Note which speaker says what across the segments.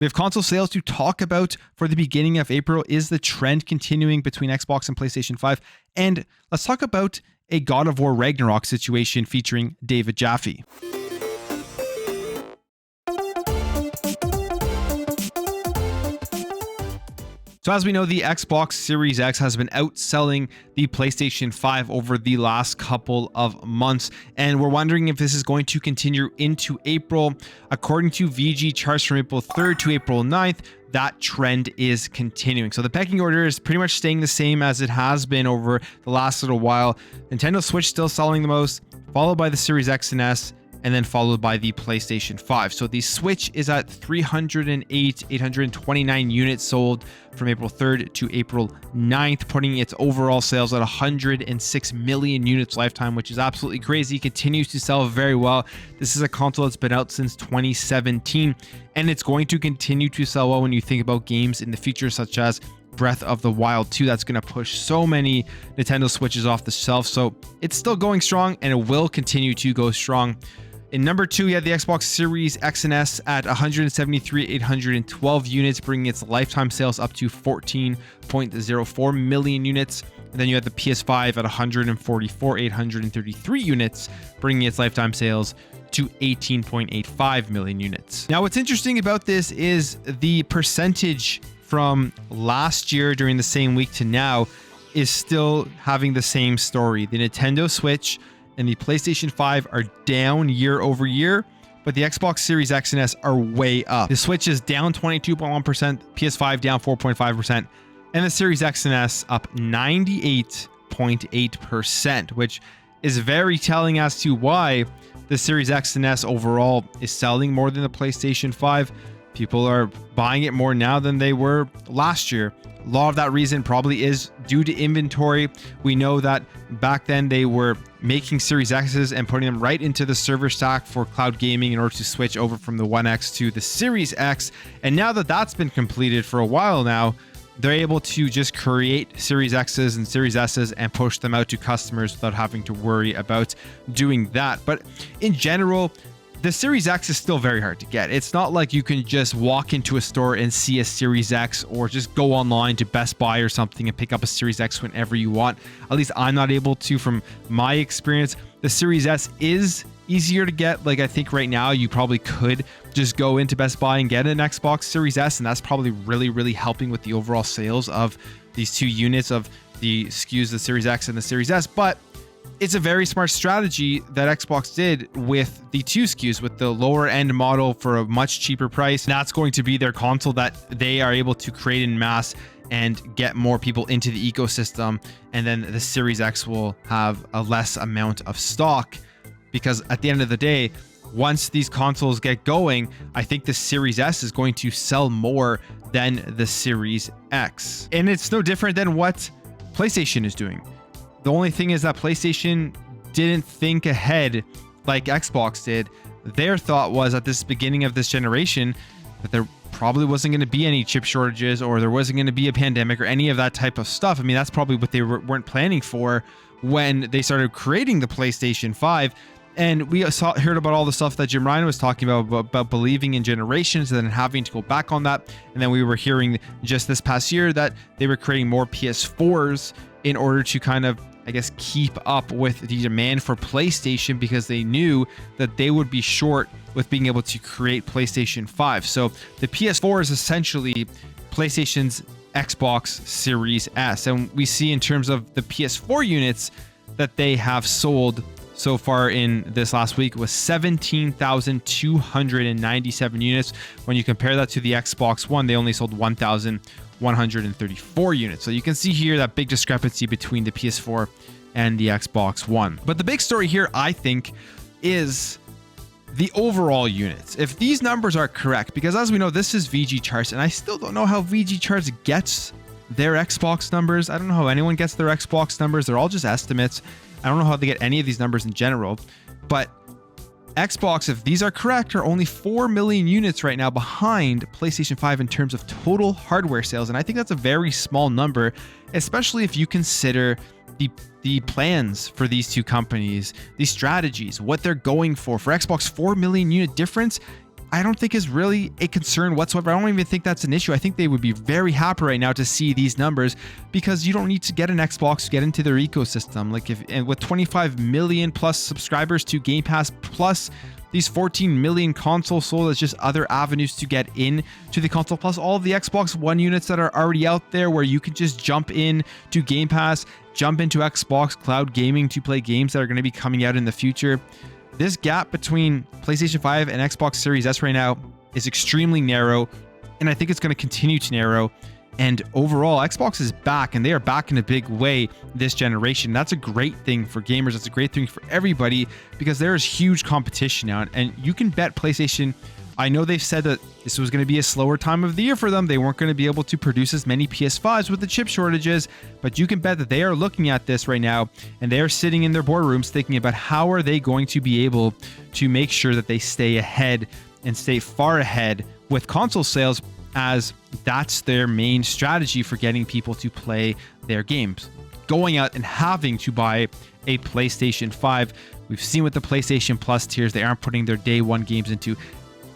Speaker 1: We have console sales to talk about for the beginning of April. Is the trend continuing between Xbox and PlayStation 5? And let's talk about a God of War Ragnarok situation featuring David Jaffe. So as we know, the Xbox Series X has been outselling the PlayStation 5 over the last couple of months, and we're wondering if this is going to continue into April. According to VG charts from April 3rd to April 9th, that trend is continuing. So the pecking order is pretty much staying the same as it has been over the last little while. Nintendo Switch still selling the most, followed by the Series X and S, and then followed by the PlayStation 5. So the Switch is at 829 units sold from April 3rd to April 9th, putting its overall sales at 106 million units lifetime, which is absolutely crazy. Continues to sell very well. This is a console that's been out since 2017, and it's going to continue to sell well when you think about games in the future, such as Breath of the Wild 2. That's going to push so many Nintendo Switches off the shelf. So it's still going strong, and it will continue to go strong. In number 2, we had the Xbox Series X and S at 173,812 units, bringing its lifetime sales up to 14.04 million units. And then you had the PS5 at 144,833 units, bringing its lifetime sales to 18.85 million units. Now, what's interesting about this is the percentage from last year during the same week to now is still having the same story. The Nintendo Switch and the PlayStation 5 are down year over year, but the Xbox Series X and S are way up. The Switch is down 22.1%, PS5 down 4.5%, and the Series X and S up 98.8%, which is very telling as to why the Series X and S overall is selling more than the PlayStation 5. People are buying it more now than they were last year. A lot of that reason probably is due to inventory. We know that back then they were making Series X's and putting them right into the server stack for cloud gaming in order to switch over from the One X to the Series X. And now that that's been completed for a while now, they're able to just create Series X's and Series S's and push them out to customers without having to worry about doing that. But in general, the Series X is still very hard to get. It's not like you can just walk into a store and see a Series X, or just go online to Best Buy or something and pick up a Series X whenever you want. At least I'm not able to from my experience. The Series S is easier to get. Like, I think right now you probably could just go into Best Buy and get an Xbox Series S, and that's probably really helping with the overall sales of these two units of the SKUs, the Series X and the Series S. But it's a very smart strategy that Xbox did with the two SKUs, with the lower end model for a much cheaper price. That's going to be their console that they are able to create in mass and get more people into the ecosystem. And then the Series X will have a less amount of stock, because at the end of the day, once these consoles get going, I think the Series S is going to sell more than the Series X. And it's no different than what PlayStation is doing. The only thing is that PlayStation didn't think ahead like Xbox did. Their thought was at this beginning of this generation that there probably wasn't going to be any chip shortages, or there wasn't going to be a pandemic or any of that type of stuff. I mean, that's probably what they weren't planning for when they started creating the PlayStation 5. And we heard about all the stuff that Jim Ryan was talking about believing in generations and then having to go back on that. And then we were hearing just this past year that they were creating more PS4s in order to kind of, I guess, keep up with the demand for PlayStation, because they knew that they would be short with being able to create PlayStation 5. So the PS4 is essentially PlayStation's Xbox Series S. And we see in terms of the PS4 units that they have sold so far in this last week was 17,297 units. When you compare that to the Xbox One, they only sold 1,134 units. So you can see here that big discrepancy between the PS4 and the Xbox One. But the big story here, I think, is the overall units. If these numbers are correct, because as we know, this is VG charts, and I still don't know how VG charts gets their Xbox numbers. I don't know how anyone gets their Xbox numbers. They're all just estimates. I don't know how they get any of these numbers in general, but Xbox, if these are correct, are only 4 million units right now behind PlayStation 5 in terms of total hardware sales. And I think that's a very small number, especially if you consider the plans for these two companies, these strategies, what they're going for. For Xbox, 4 million unit difference. I don't think is really a concern whatsoever. I don't even think that's an issue. I think they would be very happy right now to see these numbers, because you don't need to get an Xbox to get into their ecosystem. Like and with 25 million plus subscribers to Game Pass, plus these 14 million consoles sold as just other avenues to get in to the console, plus all of the Xbox One units that are already out there where you can just jump in to Game Pass, jump into Xbox Cloud Gaming to play games that are going to be coming out in the future. This gap between PlayStation 5 and Xbox Series S right now is extremely narrow, and I think it's going to continue to narrow. And overall, Xbox is back, and they are back in a big way this generation. That's a great thing for gamers. That's a great thing for everybody, because there is huge competition now, and you can bet PlayStation. I know they've said that this was going to be a slower time of the year for them. They weren't going to be able to produce as many PS5s with the chip shortages, but you can bet that they are looking at this right now, and they are sitting in their boardrooms thinking about how are they going to be able to make sure that they stay ahead and stay far ahead with console sales, as that's their main strategy for getting people to play their games. Going out and having to buy a PlayStation 5. We've seen with the PlayStation Plus tiers, they aren't putting their day one games into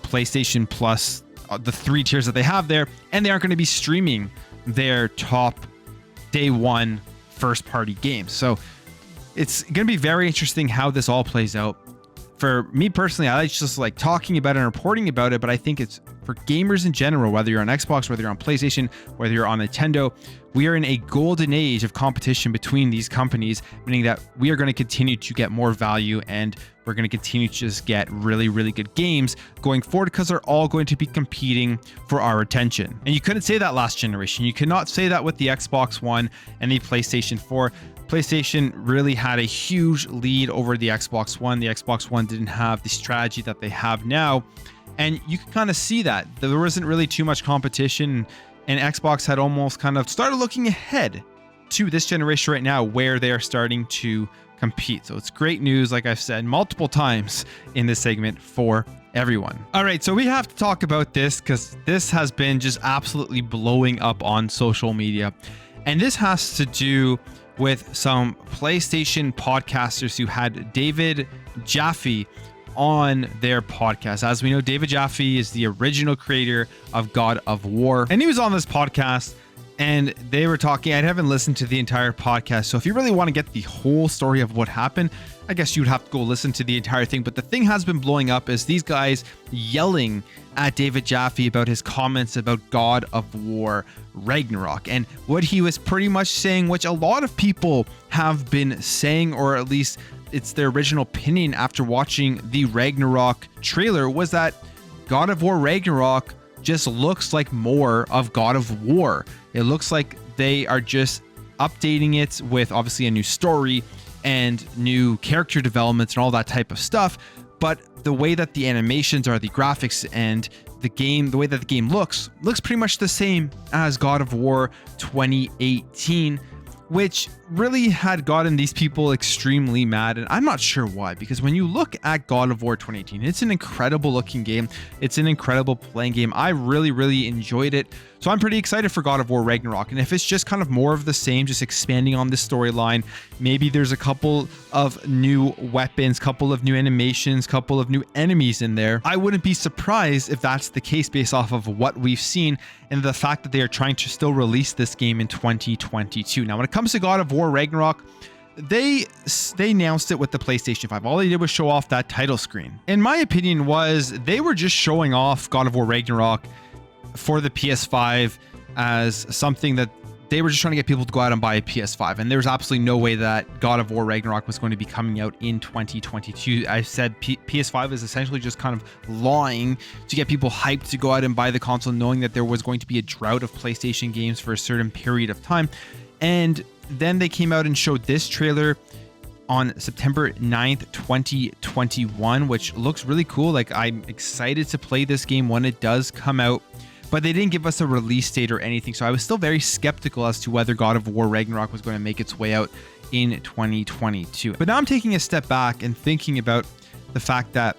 Speaker 1: PlayStation Plus, the 3 tiers that they have there, and they aren't going to be streaming their top day one first party games. So it's going to be very interesting how this all plays out. For me personally, I just like talking about it and reporting about it, but I think it's for gamers in general, whether you're on Xbox, whether you're on PlayStation, whether you're on Nintendo, we are in a golden age of competition between these companies, meaning that we are going to continue to get more value, and we're going to continue to just get really, really good games going forward, because they're all going to be competing for our attention. And you couldn't say that last generation. You could not say that with the Xbox One and the PlayStation 4. PlayStation really had a huge lead over the Xbox One. The Xbox One didn't have the strategy that they have now. And you can kind of see that there wasn't really too much competition, and Xbox had almost kind of started looking ahead to this generation right now, where they are starting to compete. So it's great news, like I've said multiple times in this segment, for everyone. All right, so we have to talk about this, because this has been just absolutely blowing up on social media. And this has to do with some PlayStation podcasters who had David Jaffe on their podcast. As we know, David Jaffe is the original creator of God of War, and he was on this podcast, and they were talking. I haven't listened to the entire podcast, so if you really want to get the whole story of what happened, I guess you'd have to go listen to the entire thing. But the thing has been blowing up is these guys yelling at David Jaffe about his comments about God of War Ragnarok, and what he was pretty much saying, which a lot of people have been saying, or at least it's their original opinion after watching the Ragnarok trailer, was that God of War Ragnarok just looks like more of God of War. It looks like they are just updating it with obviously a new story and new character developments and all that type of stuff. But the way that the animations are, the graphics, and the game, the way that the game looks pretty much the same as God of War 2018, which really had gotten these people extremely mad. And I'm not sure why, because when you look at God of War 2018, it's an incredible looking game. It's an incredible playing game. I really, really enjoyed it. So I'm pretty excited for God of War Ragnarok. And if it's just kind of more of the same, just expanding on this storyline, maybe there's a couple of new weapons, couple of new animations, couple of new enemies in there, I wouldn't be surprised if that's the case based off of what we've seen and the fact that they are trying to still release this game in 2022. Now, when it comes to God of War Ragnarok, they announced it with the PlayStation 5. All they did was show off that title screen. In my opinion, was they were just showing off God of War Ragnarok for the PS5 as something that they were just trying to get people to go out and buy a PS5. And there's absolutely no way that God of War Ragnarok was going to be coming out in 2022. I said PS5 is essentially just kind of lying to get people hyped to go out and buy the console, knowing that there was going to be a drought of PlayStation games for a certain period of time. And then they came out and showed this trailer on September 9th, 2021, which looks really cool. Like, I'm excited to play this game when it does come out, but they didn't give us a release date or anything. So I was still very skeptical as to whether God of War Ragnarok was going to make its way out in 2022. But now I'm taking a step back and thinking about the fact that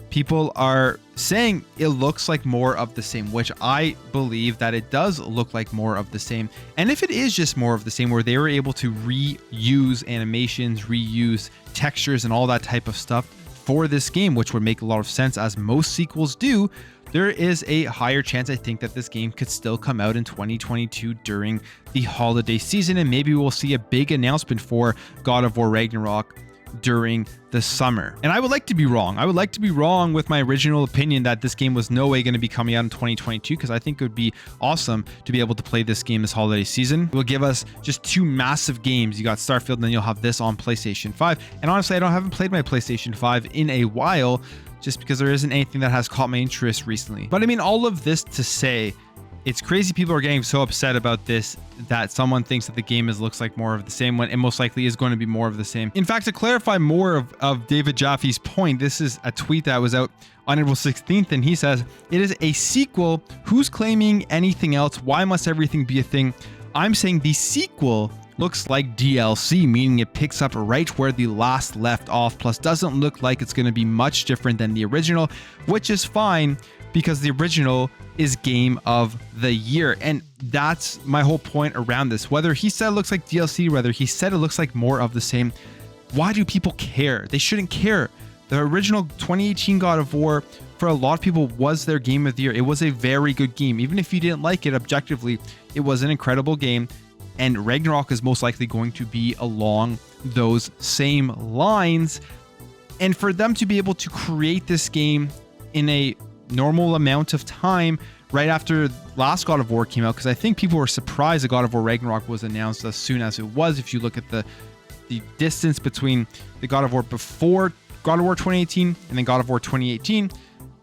Speaker 1: people are saying it looks like more of the same, which I believe that it does look like more of the same. And if it is just more of the same, where they were able to reuse animations, reuse textures, and all that type of stuff for this game, which would make a lot of sense as most sequels do, there is a higher chance, I think, that this game could still come out in 2022 during the holiday season, and maybe we'll see a big announcement for God of War Ragnarok during the summer. And I would like to be wrong. I would like to be wrong with my original opinion that this game was no way going to be coming out in 2022, because I think it would be awesome to be able to play this game this holiday season. It will give us just two massive games. You got Starfield, and then you'll have this on PlayStation 5. And honestly, I haven't played my PlayStation 5 in a while, just because there isn't anything that has caught my interest recently. But I mean, all of this to say, it's crazy people are getting so upset about this, that someone thinks that the game looks like more of the same, when it most likely is going to be more of the same. In fact, to clarify more of David Jaffe's point, this is a tweet that was out on April 16th, and he says, "It is a sequel. Who's claiming anything else? Why must everything be a thing? I'm saying the sequel looks like DLC, meaning it picks up right where the last left off, plus doesn't look like it's going to be much different than the original, which is fine because the original is game of the year." And that's my whole point around this. Whether he said it looks like DLC, whether he said it looks like more of the same, why do people care? They shouldn't care. The original 2018 God of War, for a lot of people, was their game of the year. It was a very good game. Even if you didn't like it objectively, it was an incredible game. And Ragnarok is most likely going to be along those same lines. And for them to be able to create this game in a normal amount of time right after last God of War came out, because I think people were surprised that God of War Ragnarok was announced as soon as it was. If you look at the distance between the God of War before God of War 2018 and then God of War 2018,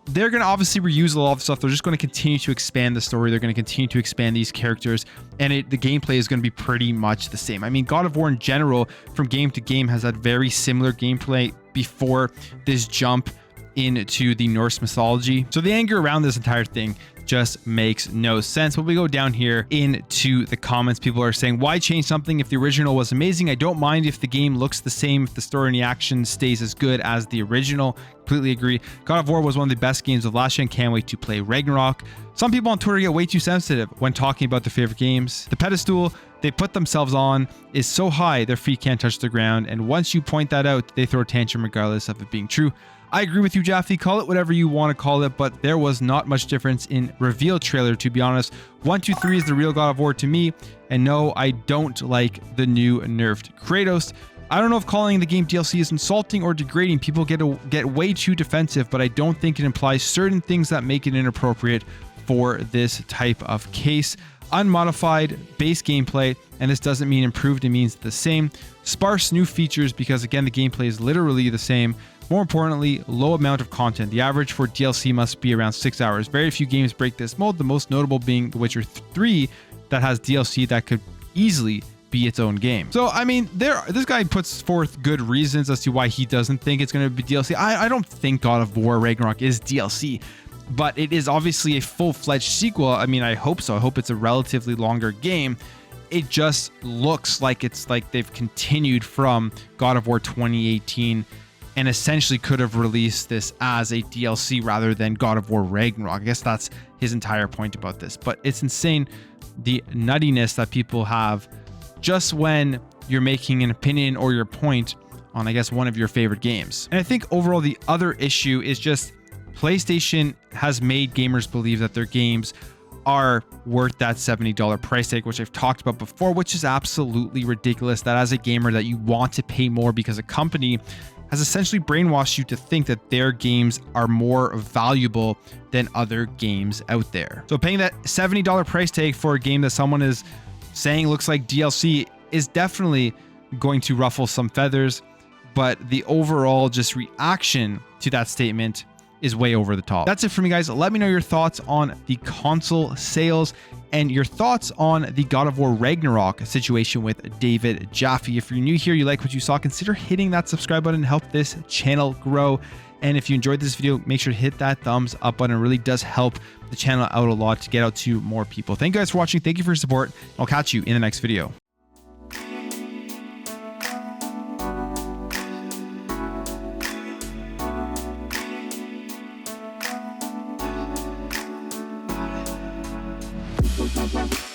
Speaker 1: they're going to obviously reuse a lot of stuff. They're just going to continue to expand the story. They're going to continue to expand these characters, and the gameplay is going to be pretty much the same. I mean, God of War in general, from game to game, has had very similar gameplay before this jump into the Norse mythology. So the anger around this entire thing just makes no sense. But we go down here into the comments. People are saying, why change something if the original was amazing? I don't mind if the game looks the same, if the story and the action stays as good as the original. Completely agree. God of War was one of the best games of last year and can't wait to play Ragnarok. Some people on Twitter get way too sensitive when talking about their favorite games. The pedestal they put themselves on is so high their feet can't touch the ground, and once you point that out, they throw a tantrum regardless of it being true. I agree with you, Jaffe. Call it whatever you want to call it, but there was not much difference in reveal trailer, to be honest. 1, 2, 3 is the real God of War to me, and no, I don't like the new nerfed Kratos. I don't know if calling the game DLC is insulting or degrading. People get way too defensive, but I don't think it implies certain things that make it inappropriate for this type of case. Unmodified base gameplay, and this doesn't mean improved, it means the same. Sparse new features, because again, the gameplay is literally the same. More importantly, low amount of content. The average for DLC must be around 6 hours. Very few games break this mold, the most notable being The Witcher 3 that has DLC that could easily be its own game. So I mean, this guy puts forth good reasons as to why he doesn't think it's going to be DLC. I don't think God of War Ragnarok is DLC, but it is obviously a full-fledged sequel. I mean, I hope so. I hope it's a relatively longer game. It just looks like it's like they've continued from God of War 2018 and essentially could have released this as a DLC rather than God of War Ragnarok. I guess that's his entire point about this. But it's insane, the nuttiness that people have just when you're making an opinion or your point on, I guess, one of your favorite games. And I think overall the other issue is just PlayStation has made gamers believe that their games are worth that $70 price tag, which I've talked about before, which is absolutely ridiculous. That as a gamer that you want to pay more because a company has essentially brainwashed you to think that their games are more valuable than other games out there. So paying that $70 price tag for a game that someone is saying looks like DLC is definitely going to ruffle some feathers, but the overall just reaction to that statement is way over the top. That's it for me, guys. Let me know your thoughts on the console sales and your thoughts on the God of War Ragnarok situation with David Jaffe. If you're new here, you like what you saw, consider hitting that subscribe button and help this channel grow. And if you enjoyed this video, make sure to hit that thumbs up button. It really does help the channel out a lot to get out to more people. Thank you guys for watching. Thank you for your support. I'll catch you in the next video. Bye.